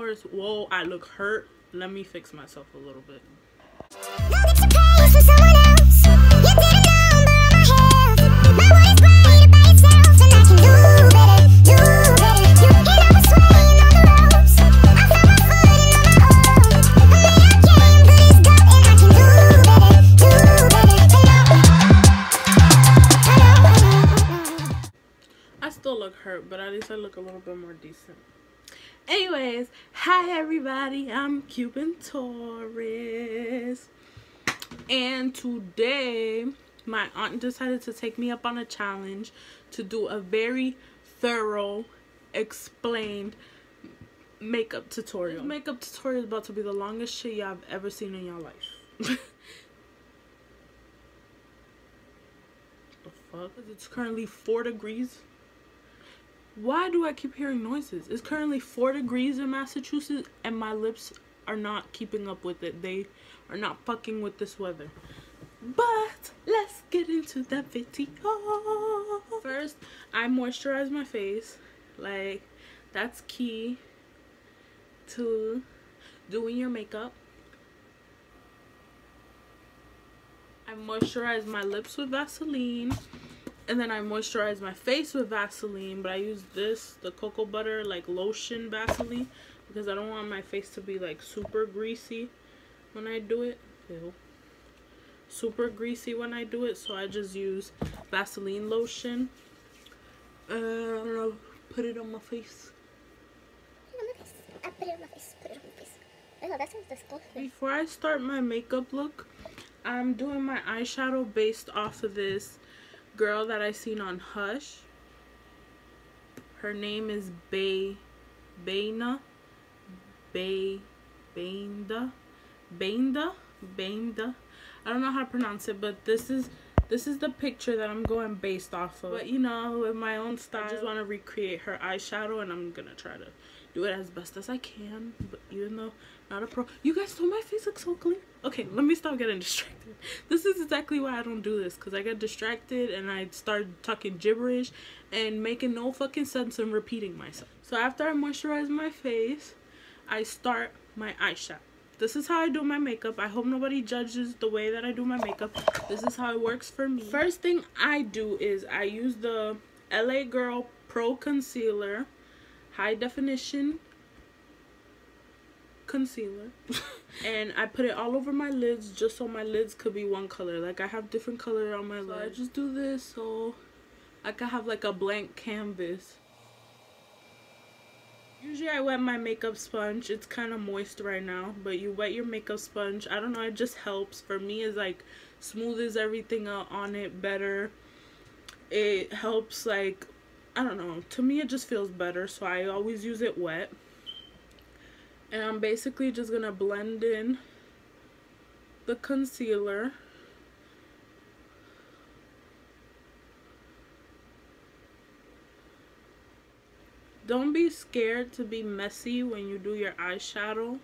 yours. Whoa, I look hurt. Let me fix myself a little bit. I still look hurt, but at least I look a little bit more decent. Anyways, hi everybody, I'm Cuban Taurus, and today my aunt decided to take me up on a challenge to do a very thorough, explained makeup tutorial. This makeup tutorial is about to be the longest shit y'all have ever seen in your life. The fuck? It's currently 4 degrees. Why do I keep hearing noises? It's currently 4 degrees in Massachusetts and my lips are not keeping up with it. They are not fucking with this weather. But let's get into the video. First, I moisturize my face. Like, that's key to doing your makeup. I moisturize my lips with Vaseline. And then I moisturize my face with Vaseline, but I use this, the cocoa butter, like lotion Vaseline, because I don't want my face to be like super greasy when I do it. Ew. Super greasy when I do it, so I just use Vaseline lotion. I don't know, put it on my face. I put it on my face. Put it on my face. Oh, that sounds disgusting. Before I start my makeup look, I'm doing my eyeshadow based off of this girl that I seen on Hush. Her name is Baina. Bainda. I don't know how to pronounce it, but this is the picture that I'm going based off of. But you know, with my own style, I just want to recreate her eyeshadow, and I'm gonna try to do it as best as I can. But even though not a pro, you guys know my face looks so clean. Okay, let me stop getting distracted. This is exactly why I don't do this, because I get distracted and I start talking gibberish and making no fucking sense and repeating myself. So after I moisturize my face, I start my eyeshadow. This is how I do my makeup. I hope nobody judges the way that I do my makeup. This is how it works for me. First thing I do is I use the LA Girl Pro Concealer, high definition concealer. And I put it all over my lids just so my lids could be one color. Like, I have different color on my lids. So I just do this so I can have like a blank canvas. Usually I wet my makeup sponge. It's kind of moist right now, but you wet your makeup sponge. I don't know, it just helps. For me, it's like smooths everything out on it better. It helps, like, I don't know, to me it just feels better, so I always use it wet. And I'm basically just gonna blend in the concealer. Don't be scared to be messy when you do your eyeshadow.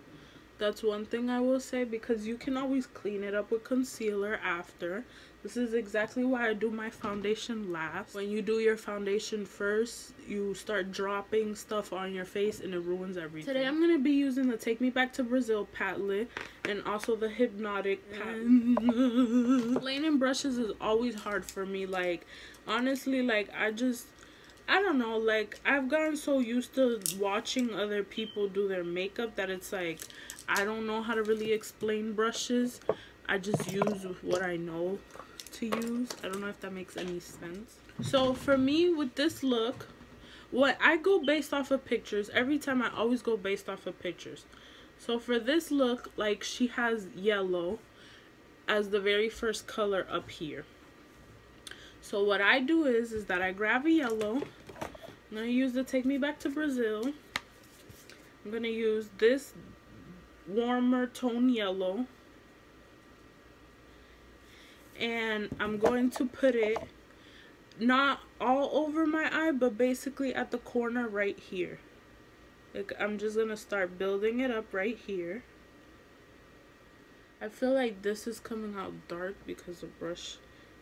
That's one thing I will say, because you can always clean it up with concealer after. This is exactly why I do my foundation last. When you do your foundation first, you start dropping stuff on your face and it ruins everything. Today I'm going to be using the Take Me Back to Brazil palette and also the Hypnotic palette. Laying brushes is always hard for me. Like, honestly, like, I don't know, like, I've gotten so used to watching other people do their makeup that it's like, I don't know how to really explain brushes. I just use what I know to use. I don't know if that makes any sense. So for me with this look, what I go based off of pictures. Every time I always go based off of pictures. So for this look, like, she has yellow as the very first color up here. So what I do is that I grab a yellow. I'm going to use the Take Me Back to Brazil. I'm going to use this warmer tone yellow. And I'm going to put it not all over my eye, but basically at the corner right here. Like, I'm just going to start building it up right here. I feel like this is coming out dark because the brush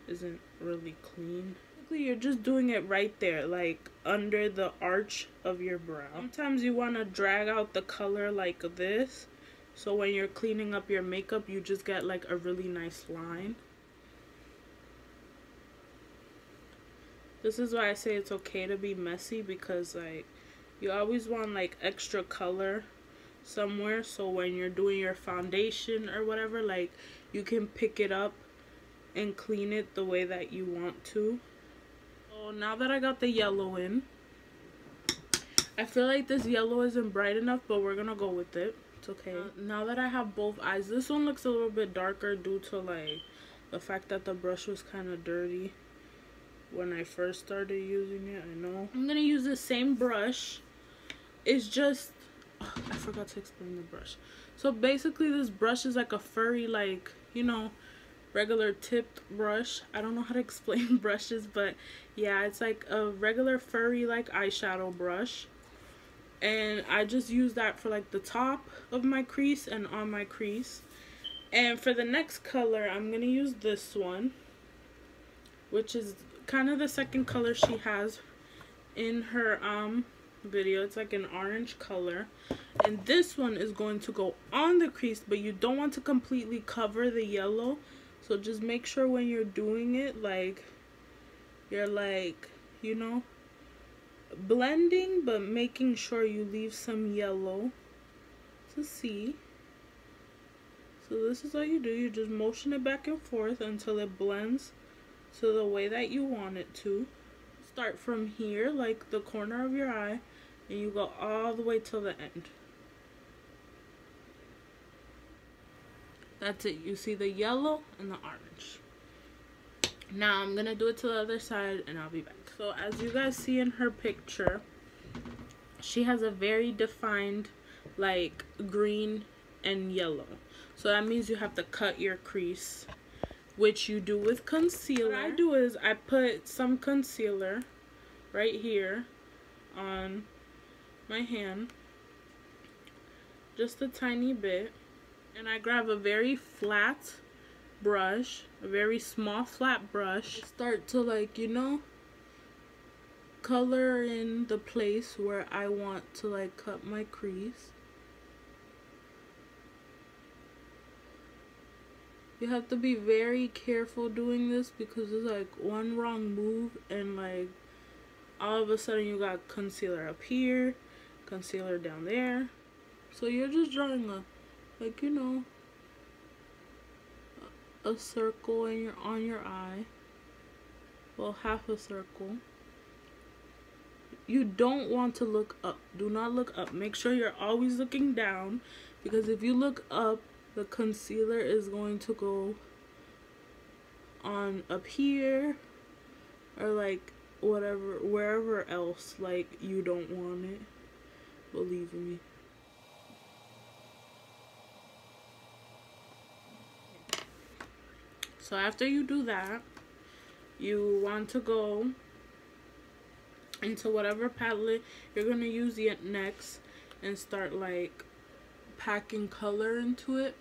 isn't really clean. basically you're just doing it right there, like under the arch of your brow. Sometimes you want to drag out the color like this, so when you're cleaning up your makeup you just get like a really nice line. This is why I say it's okay to be messy, because like you always want like extra color somewhere, so when you're doing your foundation or whatever, like you can pick it up and clean it the way that you want to. So now that I got the yellow in, I feel like this yellow isn't bright enough, but we're gonna go with it. It's okay. Now that I have both eyes, this one looks a little bit darker due to like the fact that the brush was kind of dirty when I first started using it. I know. I'm gonna use the same brush. It's just, oh, I forgot to explain the brush. So basically this brush is like a furry, like, you know, regular tipped brush. I don't know how to explain brushes, but yeah, it's like a regular furry like eyeshadow brush. And I just use that for like the top of my crease and on my crease. And for the next color, I'm gonna use this one, which is kind of the second color she has in her video. It's like an orange color, and this one is going to go on the crease, but you don't want to completely cover the yellow, so just make sure when you're doing it, like you're like, you know, blending but making sure you leave some yellow to see. So this is all you do. You just motion it back and forth until it blends to the way that you want it to. Start from here, like the corner of your eye, and you go all the way till the end. That's it. You see the yellow and the orange. Now I'm gonna do it to the other side and I'll be back. So as you guys see in her picture, she has a very defined like green and yellow. So that means you have to cut your crease, which you do with concealer. What I do is I put some concealer right here on my hand, just a tiny bit, and I grab a very flat brush, a very small flat brush, start to, like, you know, color in the place where I want to like cut my crease. You have to be very careful doing this, because it's like one wrong move and like all of a sudden you got concealer up here, concealer down there. So you're just drawing a, like, you know, a circle on your eye. Well, half a circle. You don't want to look up. Do not look up. Make sure you're always looking down, because if you look up, the concealer is going to go on up here or like whatever, wherever else, like you don't want it. Believe me. So after you do that, you want to go into whatever palette you're gonna use next and start like packing color into it.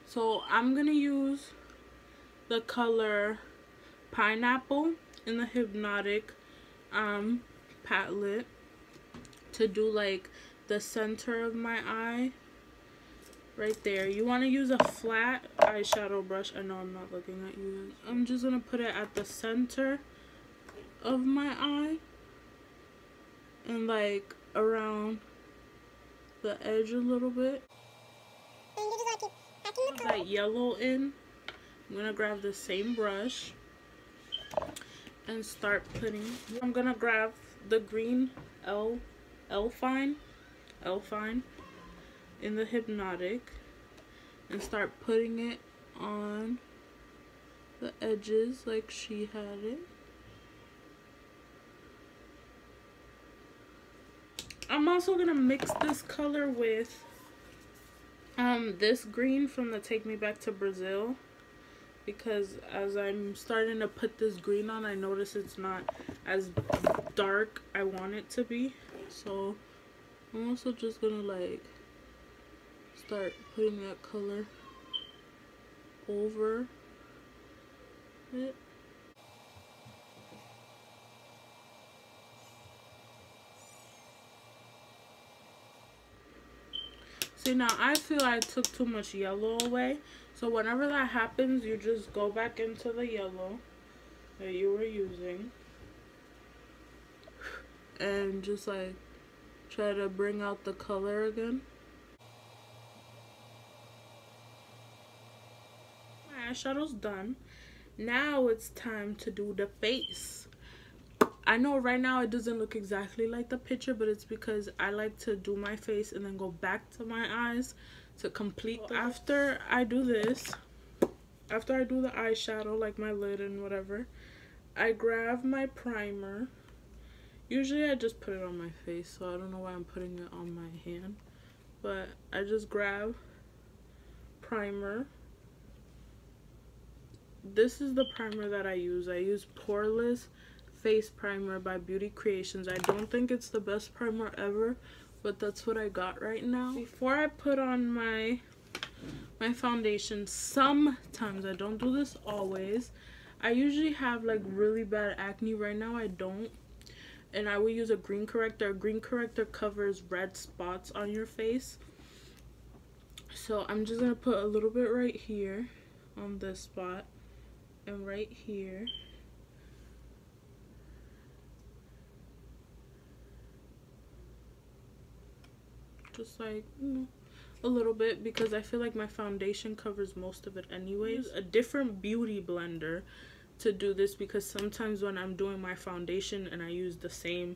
So I'm gonna use the color Pineapple in the Hypnotic palette to do like the center of my eye right there. You want to use a flat eyeshadow brush. I know I'm not looking at you. I'm just gonna put it at the center of my eye and like around the edge a little bit. Put that yellow in. I'm gonna grab the same brush and start putting. I'm gonna grab the green L-Fine in the Hypnotic and start putting it on the edges like she had it. I'm also gonna mix this color with this green from the Take Me Back to Brazil, because as I'm starting to put this green on, I notice it's not as dark I want it to be. So I'm also just gonna like start putting that color over it. See, now I feel I took too much yellow away. So whenever that happens, you just go back into the yellow that you were using. And just like try to bring out the color again. My eyeshadow's done. Now it's time to do the face. I know right now it doesn't look exactly like the picture, but it's because I like to do my face and then go back to my eyes to complete the look. After I do this, after I do the eyeshadow, like my lid and whatever, I grab my primer. Usually I just put it on my face, so I don't know why I'm putting it on my hand. But I just grab primer. This is the primer that I use. I use Poreless Face Primer by Beauty Creations. I don't think it's the best primer ever, but that's what I got right now. Before I put on my foundation, sometimes, I don't do this always, I usually have like really bad acne. Right now I don't. And I will use a green corrector. A green corrector covers red spots on your face. So I'm just going to put a little bit right here on this spot. And right here. Just like, you know, a little bit, because I feel like my foundation covers most of it anyways. A different beauty blender to do this, because sometimes when I'm doing my foundation and I use the same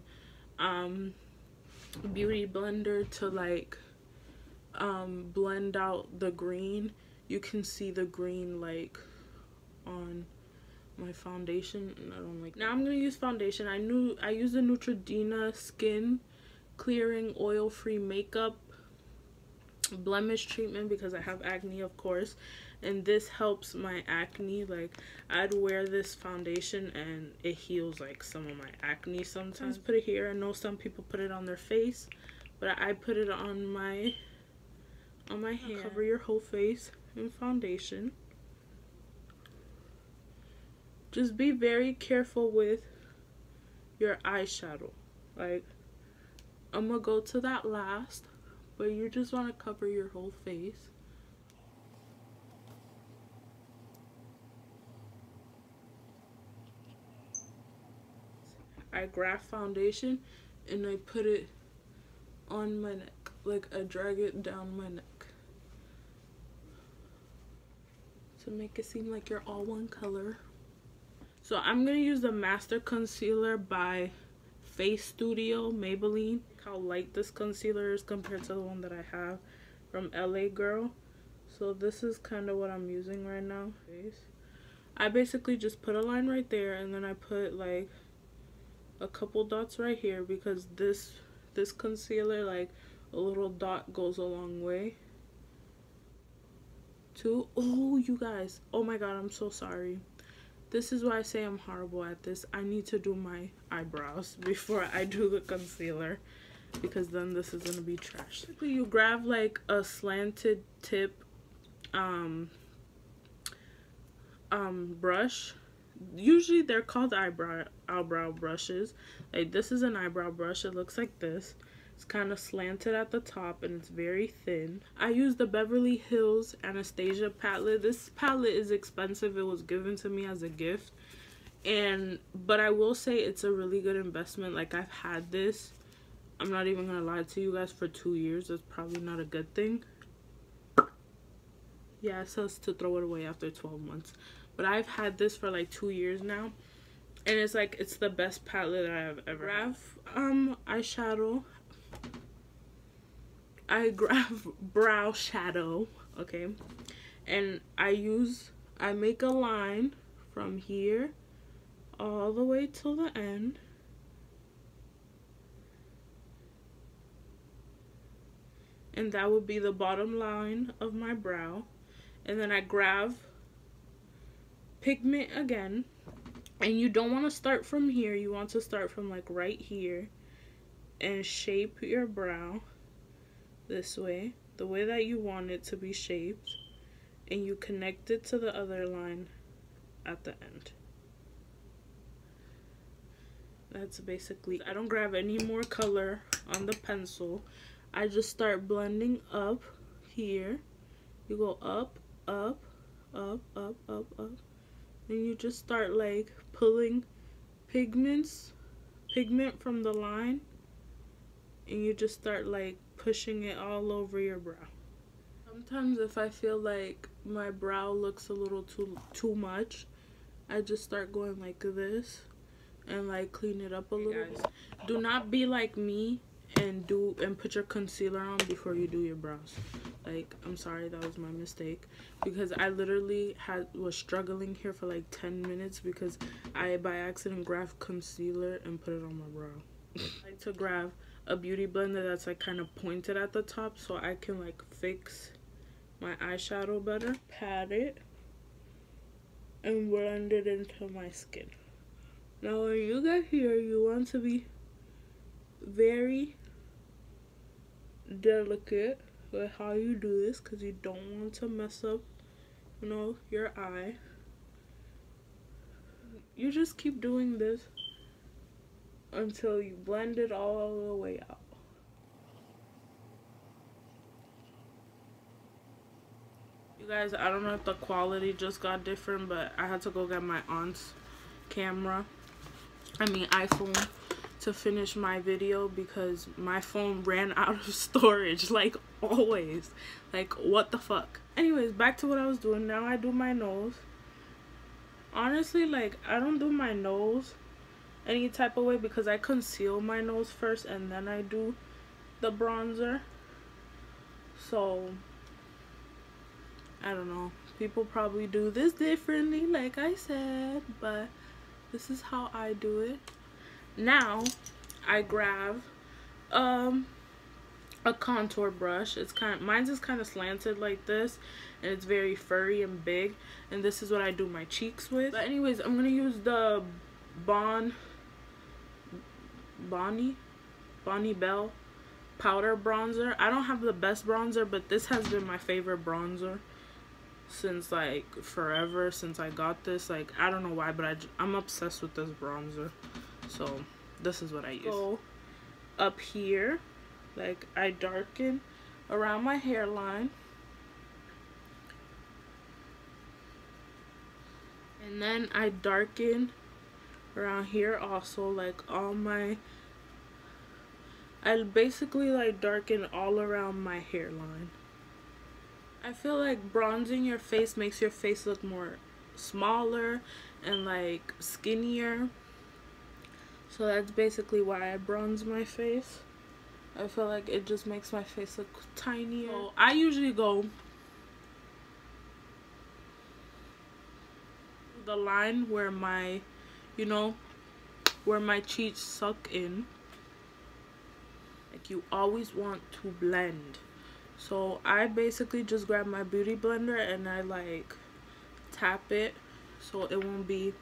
beauty blender to like blend out the green, you can see the green like on my foundation, and I don't like that. Now I'm gonna use foundation. I use the Neutrogena Skin Clearing Oil-Free Makeup Blemish Treatment because I have acne, of course, and this helps my acne. Like, I'd wear this foundation and it heals like some of my acne sometimes. Put it here. I know some people put it on their face, but I put it on my hand. Cover your whole face in foundation. Just be very careful with your eyeshadow. Like, I'm gonna go to that last, but you just want to cover your whole face. I grab foundation and I put it on my neck. Like, I drag it down my neck to make it seem like you're all one color. So I'm gonna use the Master Concealer by Face Studio Maybelline. Look how light this concealer is compared to the one that I have from LA Girl. So this is kind of what I'm using right now. I basically just put a line right there, and then I put like a couple dots right here, because this concealer, like a little dot goes a long way too. Oh, you guys, oh my god, I'm so sorry. This is why I say I'm horrible at this. I need to do my eyebrows before I do the concealer, because then this is gonna be trash. Basically, you grab like a slanted tip brush. Usually they're called eyebrow brushes. Like, this is an eyebrow brush. It looks like this. It's kind of slanted at the top and it's very thin. I use the Beverly Hills Anastasia palette. This palette is expensive. It was given to me as a gift, but I will say it's a really good investment. Like, I've had this, I'm not even gonna lie to you guys, for 2 years. That's probably not a good thing. Yeah, it says to throw it away after 12 months. But I've had this for like 2 years now. And it's like, it's the best palette I have ever had. Eyeshadow. I grab brow shadow, okay? And I make a line from here all the way till the end. And that would be the bottom line of my brow. And then I grab pigment again, and you don't want to start from here. You want to start from like right here and shape your brow this way, the way that you want it to be shaped, and you connect it to the other line at the end. That's basically, I don't grab any more color on the pencil. I just start blending up here. You go up, up, up, up, up, up. And you just start like pulling pigment from the line. And you just start like pushing it all over your brow. Sometimes if I feel like my brow looks a little too much, I just start going like this and like clean it up a little bit. Do not be like me and put your concealer on before you do your brows. Like, I'm sorry, that was my mistake, because I literally was struggling here for like 10 minutes because I by accident grabbed concealer and put it on my brow. I like to grab a beauty blender that's like kind of pointed at the top so I can like fix my eyeshadow better. Pat it and blend it into my skin. Now when you get here, you want to be very delicate with how you do this, because you don't want to mess up, you know, your eye. You just keep doing this until you blend it all the way out. You guys, I don't know if the quality just got different, but I had to go get my aunt's iPhone to finish my video because my phone ran out of storage, like always. Like, what the fuck? Anyways, back to what I was doing. Now I do my nose. Honestly, like, I don't do my nose any type of way because I conceal my nose first and then I do the bronzer. So I don't know, people probably do this differently, like I said, but this is how I do it. Now I grab a contour brush. Mine's is kind of slanted like this, and it's very furry and big, and this is what I do my cheeks with. But anyways, I'm gonna use the Bonnie Bell powder bronzer. I don't have the best bronzer, but this has been my favorite bronzer since like forever, since I got this. Like, I don't know why, but I'm obsessed with this bronzer. So this is what I use. Go up here, like I darken around my hairline, and then I darken around here also, like I basically like darken all around my hairline. I feel like bronzing your face makes your face look more smaller and like skinnier. So that's basically why I bronze my face. I feel like it just makes my face look tinier. So I usually go the line where my, you know, where my cheeks suck in. Like, you always want to blend. So I basically just grab my beauty blender and I like tap it so it won't be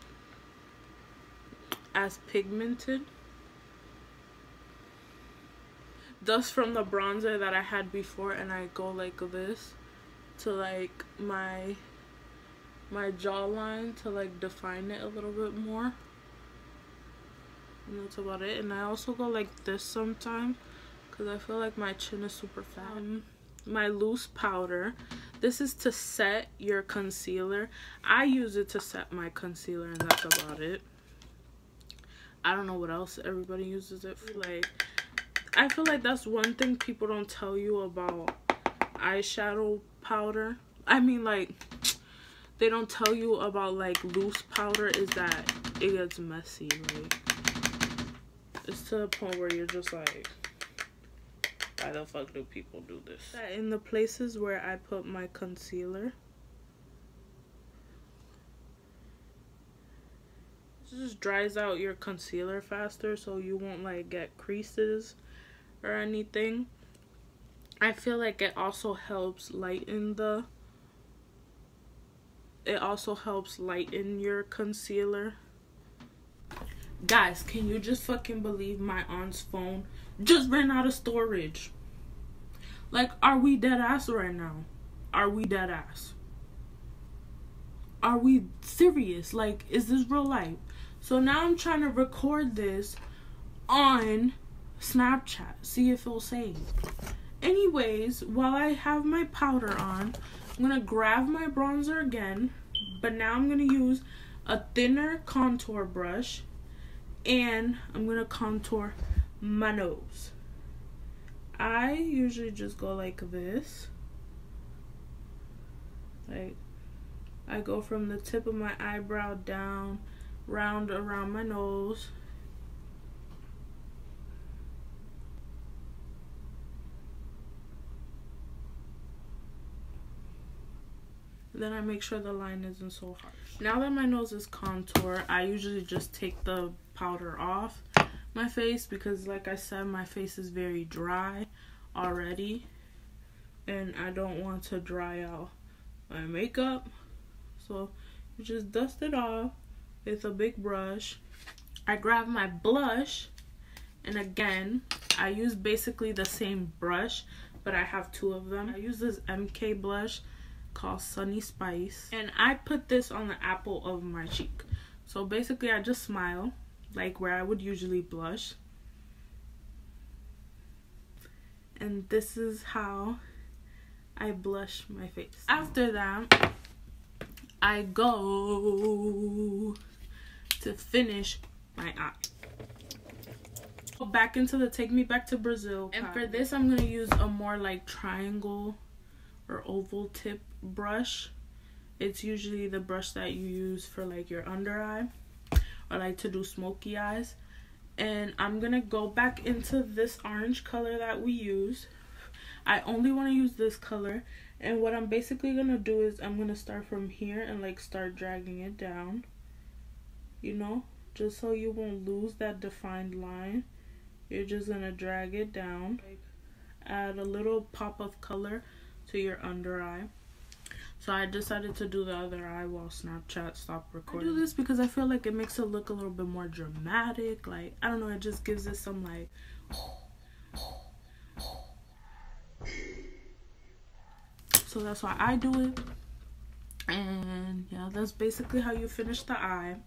as pigmented. Dust from the bronzer that I had before, and I go like this to like my jawline to like define it a little bit more. And that's about it. And I also go like this sometimes because I feel like my chin is super fat. My loose powder. This is to set your concealer. I use it to set my concealer, and that's about it. I don't know what else everybody uses it for. Like, I feel like that's one thing people don't tell you about eyeshadow powder. I mean, like, they don't tell you about like loose powder is that it gets messy. Like, it's to the point where you're just like, why the fuck do people do this? In the places where I put my concealer, it just dries out your concealer faster, so you won't like get creases or anything. I feel like it also helps lighten your concealer. Guys, can you just fucking believe my aunt's phone just ran out of storage? Like, are we dead ass right now? Are we dead ass? Are we serious? Like, is this real life? So now I'm trying to record this on Snapchat, see if it'll save. Anyways, while I have my powder on, I'm gonna grab my bronzer again, but now I'm gonna use a thinner contour brush, and I'm gonna contour my nose. I usually just go like this. Like, I go from the tip of my eyebrow down, round around my nose. Then I make sure the line isn't so harsh. Now that my nose is contoured, I usually just take the powder off my face because, like I said, my face is very dry already and I don't want to dry out my makeup. So you just dust it off with a big brush. I grab my blush, and again, I use basically the same brush, but I have two of them. I use this MK blush called Sunny Spice, and I put this on the apple of my cheek. So basically I just smile like where I would usually blush, and this is how I blush my face. After that, I go to finish my eye. Back into the Take Me Back to Brazil palette. And for this, I'm going to use a more like triangle or oval tip brush. It's usually the brush that you use for like your under eye or like to do smoky eyes. And I'm going to go back into this orange color that we use. I only want to use this color. And what I'm basically going to do is I'm going to start from here and like start dragging it down. You know, just so you won't lose that defined line. You're just going to drag it down. Add a little pop of color to your under eye. So I decided to do the other eye while Snapchat stopped recording. I do this because I feel like it makes it look a little bit more dramatic. Like, I don't know, it just gives it some like... So that's why I do it. And yeah, that's basically how you finish the eye.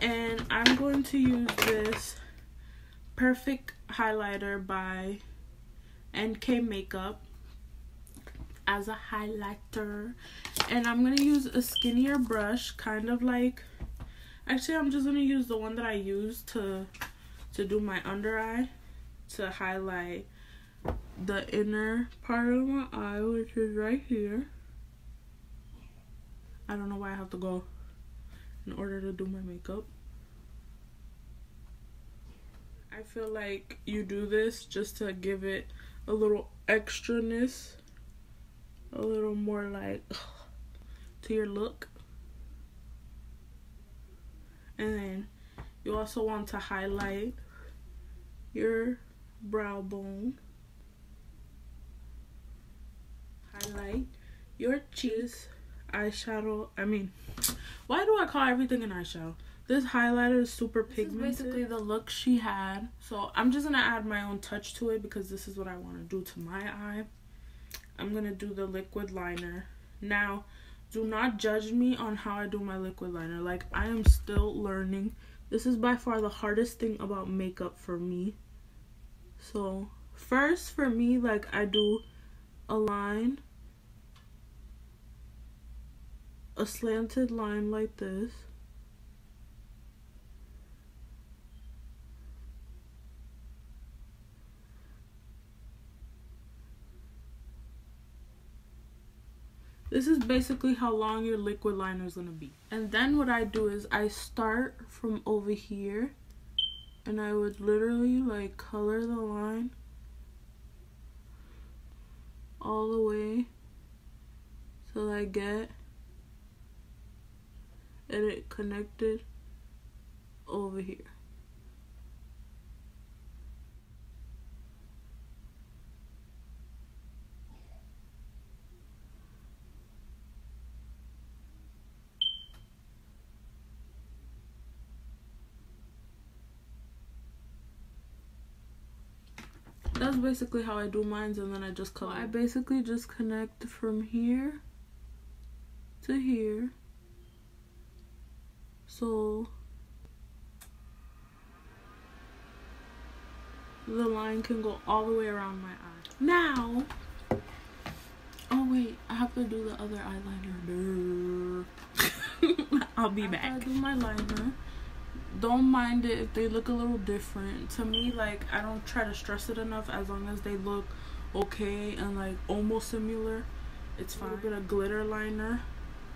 And I'm going to use this Perfect highlighter by NK Makeup as a highlighter, and I'm gonna use a skinnier brush, kind of like, actually I'm just gonna use the one that I use to do my under eye, to highlight the inner part of my eye, which is right here. I don't know why I have to go in order to do my makeup. I feel like you do this just to give it a little extraness, a little more like to your look. And then you also want to highlight your brow bone, highlight your cheeks, eyeshadow. Why do I call everything an eyeshadow? This highlighter is super pigmented. This is basically the look she had. So I'm just going to add my own touch to it because this is what I want to do to my eye. I'm going to do the liquid liner. Now, do not judge me on how I do my liquid liner. Like, I am still learning. This is by far the hardest thing about makeup for me. So, first for me, like, I do a line. A slanted line like this. This is basically how long your liquid liner is going to be. And then what I do is I start from over here, and I would literally like color the line all the way till I get it connected over here. That's basically how I do mine, and then I just color. I basically just connect from here to here. So the line can go all the way around my eye. Now, oh wait, I have to do the other eyeliner. I'll be back. I do my liner. Don't mind it if they look a little different. To me, like, I don't try to stress it enough. As long as they look okay and like almost similar, it's fine. A little bit of glitter liner,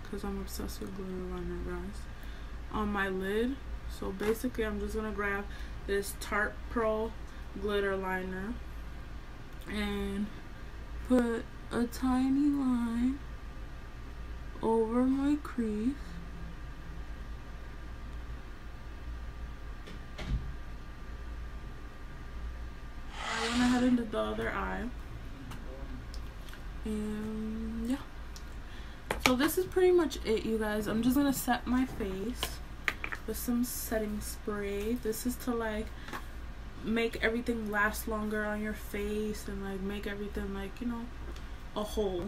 because I'm obsessed with glitter liner, guys, on my lid. So basically I'm just gonna grab this Tarte Pro glitter liner and put a tiny line over my crease. I went ahead and did the other eye. And yeah. So this is pretty much it, you guys. I'm just gonna set my face with some setting spray. This is to like make everything last longer on your face and like make everything like, you know, a whole.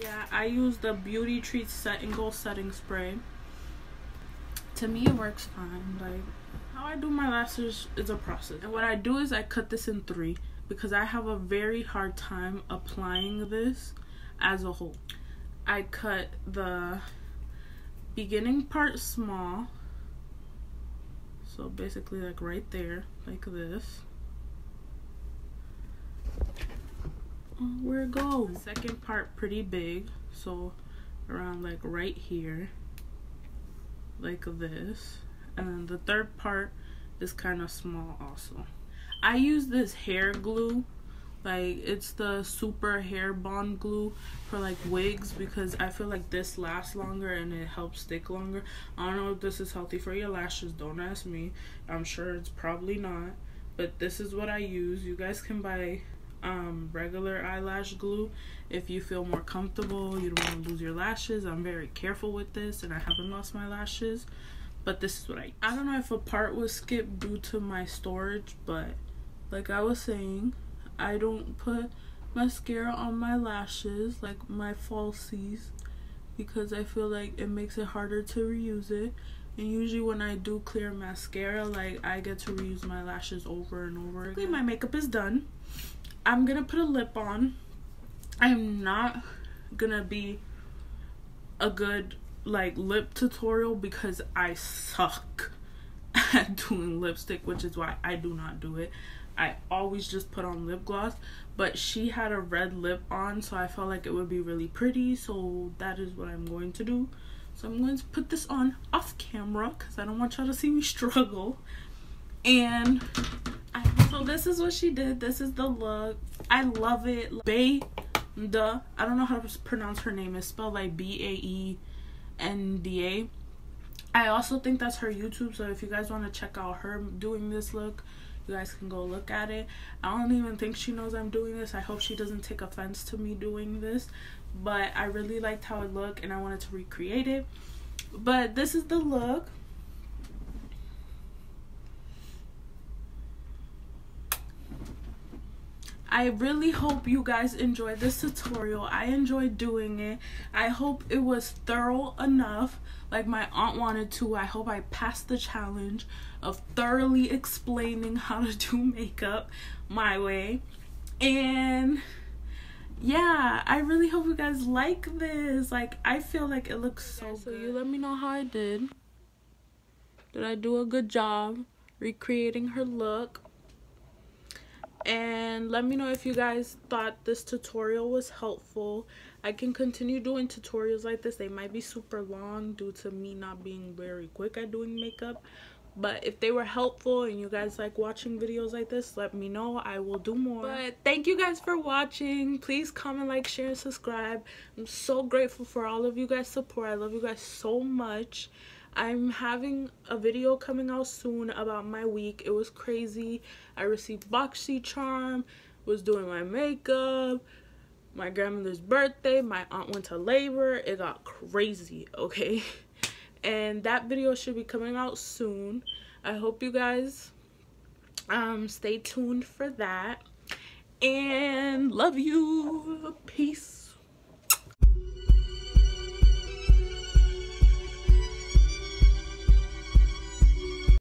Yeah, I use the Beauty Treat Set and Go setting spray. To me it works fine. Like, how I do my lashes is a process, and what I do is I cut this in 3 because I have a very hard time applying this as a whole. I cut the beginning part small, so basically like right there, like this. Oh, where it goes? The second part pretty big, so around like right here, like this. And then the third part is kind of small also. I use this hair glue, like it's the Super Hair Bond glue for like wigs, because I feel like this lasts longer and it helps stick longer. I don't know if this is healthy for your lashes, don't ask me. I'm sure it's probably not, but this is what I use. You guys can buy regular eyelash glue if you feel more comfortable, you don't want to lose your lashes. I'm very careful with this and I haven't lost my lashes, but this is what I don't know if a part was skipped due to my storage, but like I was saying, I don't put mascara on my lashes, like my falsies, because I feel like it makes it harder to reuse it. And usually when I do clear mascara, like I get to reuse my lashes over and over again. My makeup is done. I'm gonna put a lip on. I'm not gonna be a good like lip tutorial because I suck at doing lipstick, which is why I do not do it. I always just put on lip gloss, but she had a red lip on, so I felt like it would be really pretty, so that is what I'm going to do. So I'm going to put this on off camera because I don't want y'all to see me struggle. And so this is what she did. This is the look. I love it. I don't know how to pronounce her name. It's spelled like Baenda. I also think that's her YouTube, so if you guys want to check out her doing this look, you guys can go look at it. I don't even think she knows I'm doing this. I hope she doesn't take offense to me doing this, but I really liked how it looked and I wanted to recreate it. But this is the look. I really hope you guys enjoyed this tutorial. I enjoyed doing it. I hope it was thorough enough like my aunt wanted to. I hope I passed the challenge of thoroughly explaining how to do makeup my way. And yeah, I really hope you guys like this. Like, I feel like it looks so good. So you let me know how I did. Did I do a good job recreating her look? And let me know if you guys thought this tutorial was helpful. I can continue doing tutorials like this. They might be super long due to me not being very quick at doing makeup, but if they were helpful and you guys like watching videos like this, let me know. I will do more. But thank you guys for watching. Please comment, like, share, and subscribe. I'm so grateful for all of you guys' support. I love you guys so much. I'm having a video coming out soon about my week. It was crazy. I received BoxyCharm, was doing my makeup, my grandmother's birthday, my aunt went to labor. It got crazy, okay? And that video should be coming out soon. I hope you guys stay tuned for that. And love you. Peace.